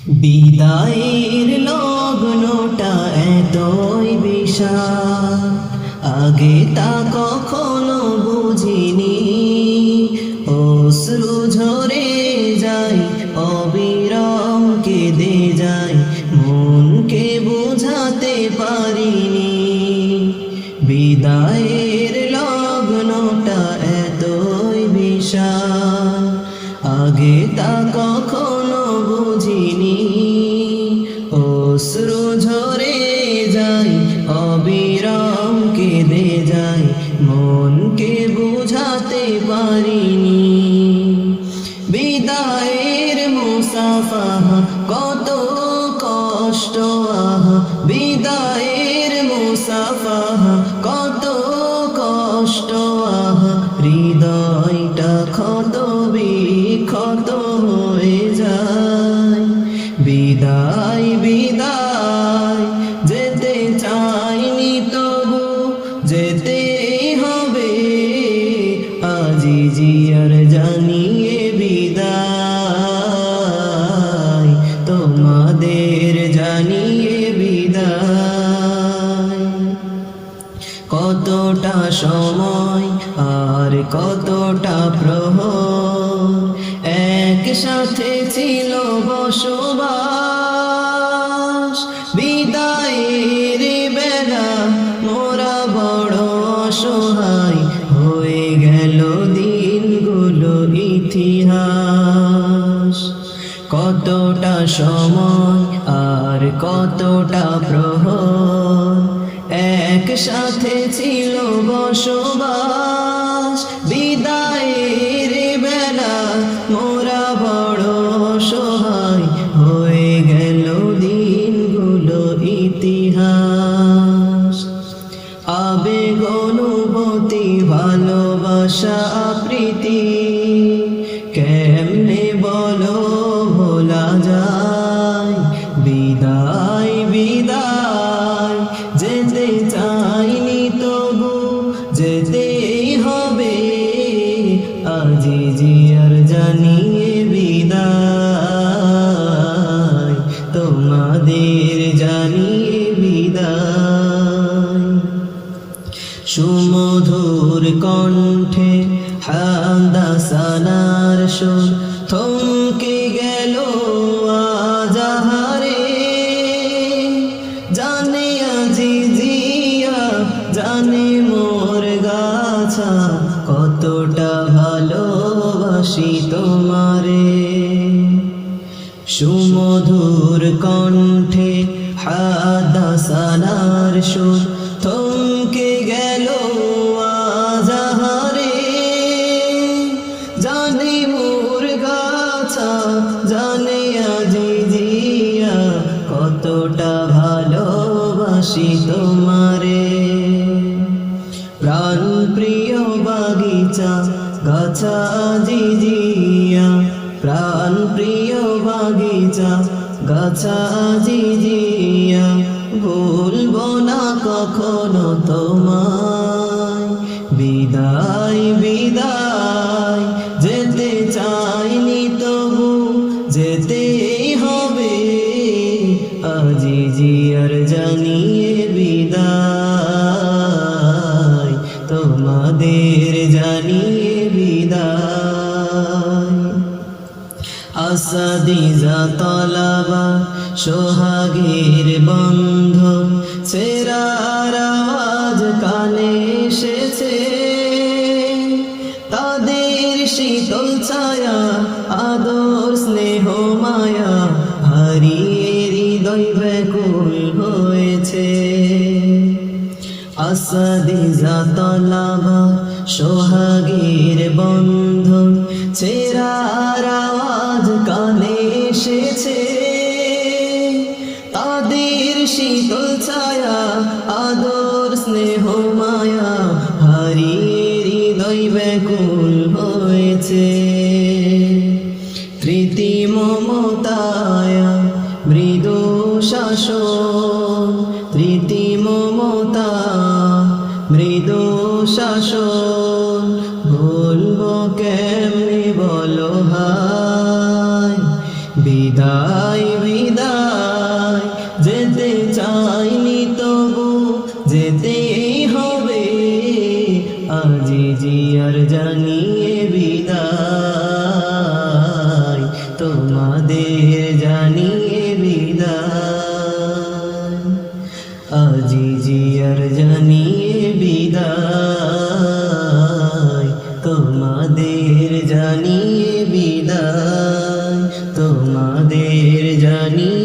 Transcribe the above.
বিদায়ের লগ্নটা এতই বিশাল, আগে তা কখনো বুঝিনি। অশ্রু ঝরে যায়, অবিরাম কেঁদে যায়, মনকে বোঝাতে পারিনি। বিদায়ের লগ্নটা এতই বিশাল, আগে তা কখনো বুঝিনি। অশ্রু ঝরে যায়, অবিরাম কেঁদে যায়, মনকে বোঝাতে পারিনি। বিদায়ের মুসাফাহা কত কষ্ট আহা, বিদায়ের মুসাফাহা কত কষ্ট আহা, হৃদয়টা ক্ষত বিক্ষত হয়ে যায়। বিদায় বিদায় যেতে চাইনি তবু যেতে হবে, আজি জিয়ার জানিয়ে বিদায়, তোমাদের জানিয়ে বিদায়। কতটা সময় আর কতটা প্রহর একসাথে ছিল বসবাস। বিদায়ের বেলা মোরা বড় অসহায়, হয়ে গেল দিনগুলো ইতিহাস। কতটা সময় আর কতটা প্রহর একসাথে ছিল বসবাস। বিদায়ের বেলা মোরা বড় অসহায়, হয়ে গেল দিনগুলো ইতিহাস। আবেগ অনুভূতি ভালোবাসা প্রীতি কেমনে বলো ভোলা যায়। বিদায় বিদায় যেতে চাইনি তবু যেতেই হবে, আজি জিয়ার জানিয়ে বিদায়, তোমাদের জানিয়ে বিদায়। সুমধুর কণ্ঠে হামদাসানার সুর থমকে গেল আজাহারে। জানে আজি জিয়া জানে মোর গাছা, কতটা ভালোবাসি তোমারে। সুমধুর কণ্ঠে হামদাসানার সুর থমকে গেল আজাহারে। জানে মোর গাছা জানে আজি জিয়া, কতটা ভালোবাসি তোমারে। প্রাণ প্রিয় বাগিচা গাছা আজি জিয়া, প্রাণ প্রিয় বাগিচা গাছা আজি জিয়া, ভুলবো না কখনো তোমায়। বিদায় বিদায় যেতে চাইনি তবু যেতেই হবে, আজি জিয়ার জানিয়ে বিদায়, তোমাদের জানিয়ে বিদায়। আসাদিজা তলাবা সোহাগের বন্ধন ছেঁড়ার আওয়াজ কানে এসেছে। তাদের শীতল ছায়া আদর স্নেহ মায়া হারিয়ে হৃদয় ব্যাকুল হয়েছে। আসাদিজা তলাবা সোহাগের বন্ধন ছেঁড়ার আওয়াজ কানে এসেছে। তাদের শীতল ছায়া আদর স্নেহ মায়া হারিয়ে হৃদয় ব্যাকুল হয়েছে। প্রীতি মমতায় মৃদু শাসন, প্রীতি মমতা মৃদু শাসন, ভুলবো কেমনে বলো হায়। বিদায় ভাই বিদায়, যেতে চাইনি তবু যেতেই হবে, আজি জিয়ার জানিয়ে বিদায়, তোমাদের জানিয়ে বিদায়, আজি জিয়ার জানিয়ে বিদায়, তোমাদের জানিয়ে বিদায়, তোমাদের জানিয়ে